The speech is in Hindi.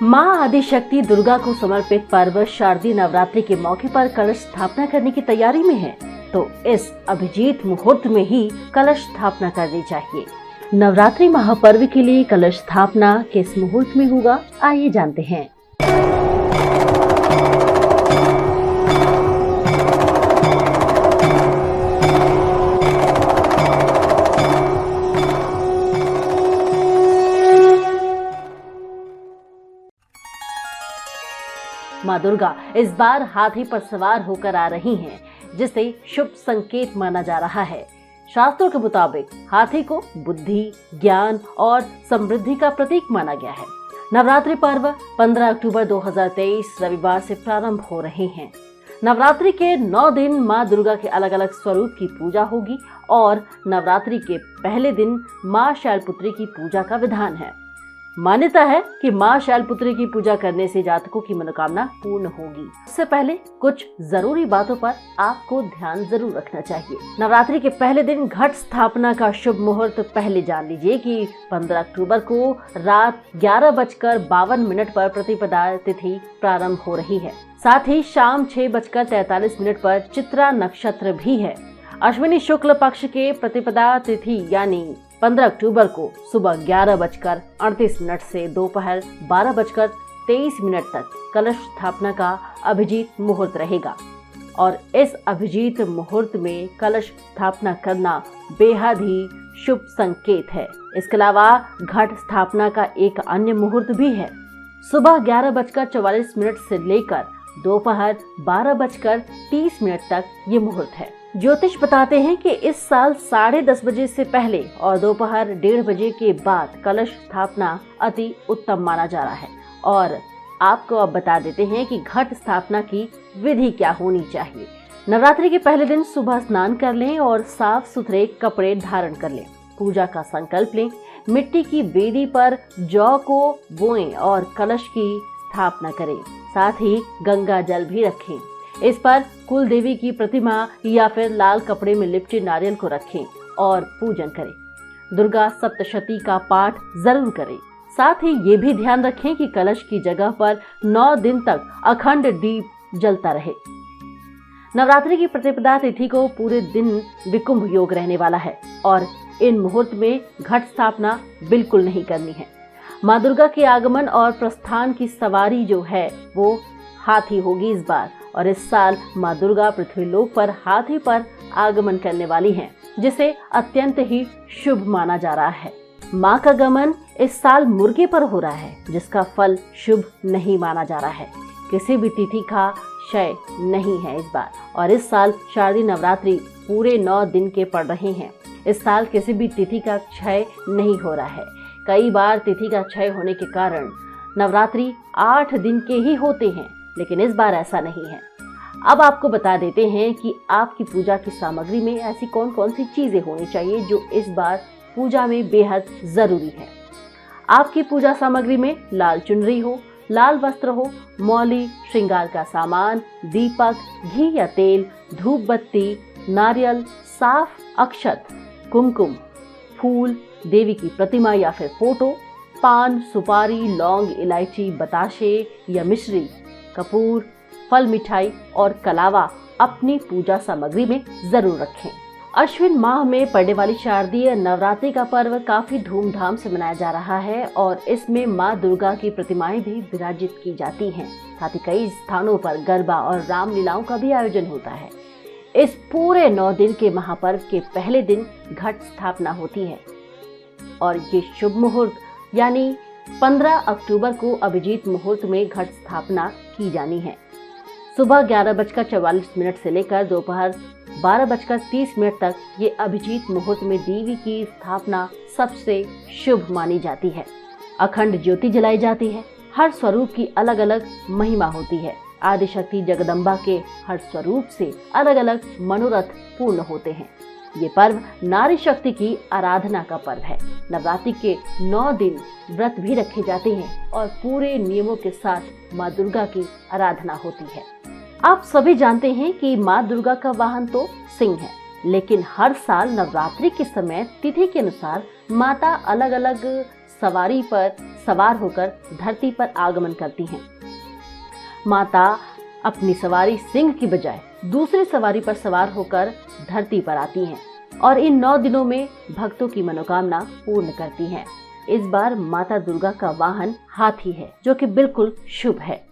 माँ आदिशक्ति दुर्गा को समर्पित पर्व शारदीय नवरात्रि के मौके पर कलश स्थापना करने की तैयारी में है, तो इस अभिजीत मुहूर्त में ही कलश स्थापना करनी चाहिए। नवरात्रि महापर्व के लिए कलश स्थापना किस मुहूर्त में होगा, आइए जानते हैं। माँ दुर्गा इस बार हाथी पर सवार होकर आ रही हैं, जिसे शुभ संकेत माना जा रहा है। शास्त्रों के मुताबिक हाथी को बुद्धि, ज्ञान और समृद्धि का प्रतीक माना गया है। नवरात्रि पर्व 15 अक्टूबर 2023 रविवार से प्रारंभ हो रहे हैं। नवरात्रि के 9 दिन माँ दुर्गा के अलग अलग स्वरूप की पूजा होगी और नवरात्रि के पहले दिन माँ शैलपुत्री की पूजा का विधान है। मान्यता है कि माँ शैलपुत्री की पूजा करने से जातकों की मनोकामना पूर्ण होगी। इससे पहले कुछ जरूरी बातों पर आपको ध्यान जरूर रखना चाहिए। नवरात्रि के पहले दिन घट स्थापना का शुभ मुहूर्त पहले जान लीजिए कि 15 अक्टूबर को रात 11:52 पर प्रतिपदा तिथि प्रारंभ हो रही है। साथ ही शाम 6:43 पर चित्रा नक्षत्र भी है। अश्विनी शुक्ल पक्ष के प्रतिपदा तिथि यानी 15 अक्टूबर को सुबह 11:38 से दोपहर 12:23 तक कलश स्थापना का अभिजीत मुहूर्त रहेगा और इस अभिजीत मुहूर्त में कलश स्थापना करना बेहद ही शुभ संकेत है। इसके अलावा घट स्थापना का एक अन्य मुहूर्त भी है। सुबह 11:44 से लेकर दोपहर 12:30 तक ये मुहूर्त है। ज्योतिष बताते हैं कि इस साल 10:30 बजे से पहले और दोपहर 1:30 बजे के बाद कलश स्थापना अति उत्तम माना जा रहा है। और आपको अब बता देते हैं कि घट स्थापना की विधि क्या होनी चाहिए। नवरात्रि के पहले दिन सुबह स्नान कर लें और साफ सुथरे कपड़े धारण कर लें। पूजा का संकल्प लें। मिट्टी की वेदी पर जौ को बोएं और कलश की स्थापना करें। साथ ही गंगा जल भी रखें। इस पर कुल देवी की प्रतिमा या फिर लाल कपड़े में लिपटे नारियल को रखें और पूजन करें। दुर्गा सप्तशती का पाठ जरूर करें। साथ ही ये भी ध्यान रखें कि कलश की जगह पर 9 दिन तक अखंड दीप जलता रहे। नवरात्रि की प्रतिपदा तिथि को पूरे दिन विकुंभ योग रहने वाला है और इन मुहूर्त में घट स्थापना बिल्कुल नहीं करनी है। माँ दुर्गा के आगमन और प्रस्थान की सवारी जो है वो हाथी होगी इस बार, और इस साल माँ दुर्गा पृथ्वीलोक पर हाथी पर आगमन करने वाली हैं, जिसे अत्यंत ही शुभ माना जा रहा है। माँ का गमन इस साल मुर्गे पर हो रहा है, जिसका फल शुभ नहीं माना जा रहा है। किसी भी तिथि का क्षय नहीं है इस बार, और इस साल शारदीय नवरात्रि पूरे 9 दिन के पड़ रहे हैं। इस साल किसी भी तिथि का क्षय नहीं हो रहा है। कई बार तिथि का क्षय होने के कारण नवरात्रि 8 दिन के ही होते हैं, लेकिन इस बार ऐसा नहीं है। अब आपको बता देते हैं कि आपकी पूजा की सामग्री में ऐसी कौन कौन सी चीजें होनी चाहिए जो इस बार पूजा में बेहद जरूरी है। आपकी पूजा सामग्री में लाल चुनरी हो, लाल वस्त्र हो, मौली, श्रृंगार का सामान, दीपक, घी या तेल, धूप बत्ती, नारियल, साफ अक्षत, कुमकुम, फूल, देवी की प्रतिमा या फिर फोटो, पान, सुपारी, लौंग, इलायची, बताशे या मिश्री, कपूर, फल, मिठाई और कलावा अपनी पूजा सामग्री में जरूर रखें। अश्विन माह में पड़ने वाली शारदीय नवरात्रि का पर्व काफी धूमधाम से मनाया जा रहा है और इसमें माँ दुर्गा की प्रतिमाएं भी विराजित की जाती हैं। साथ ही कई स्थानों पर गरबा और रामलीलाओं का भी आयोजन होता है। इस पूरे 9 दिन के महापर्व के पहले दिन घट स्थापना होती है और ये शुभ मुहूर्त यानी 15 अक्टूबर को अभिजीत मुहूर्त में घट स्थापना की जानी है। सुबह 11:44 से लेकर दोपहर 12:30 तक ये अभिजीत मुहूर्त में देवी की स्थापना सबसे शुभ मानी जाती है। अखंड ज्योति जलाई जाती है। हर स्वरूप की अलग अलग महिमा होती है। आदिशक्ति जगदम्बा के हर स्वरूप से अलग अलग मनोरथ पूर्ण होते हैं। ये पर्व नारी शक्ति की आराधना का पर्व है। नवरात्रि के 9 दिन व्रत भी रखे जाते हैं और पूरे नियमों के साथ माँ दुर्गा की आराधना होती है। आप सभी जानते हैं कि माँ दुर्गा का वाहन तो सिंह है, लेकिन हर साल नवरात्रि के समय तिथि के अनुसार माता अलग अलग सवारी पर सवार होकर धरती पर आगमन करती हैं। माता अपनी सवारी सिंह की बजाय दूसरी सवारी पर सवार होकर धरती पर आती हैं और इन 9 दिनों में भक्तों की मनोकामना पूर्ण करती हैं। इस बार माता दुर्गा का वाहन हाथी है, जो कि बिल्कुल शुभ है।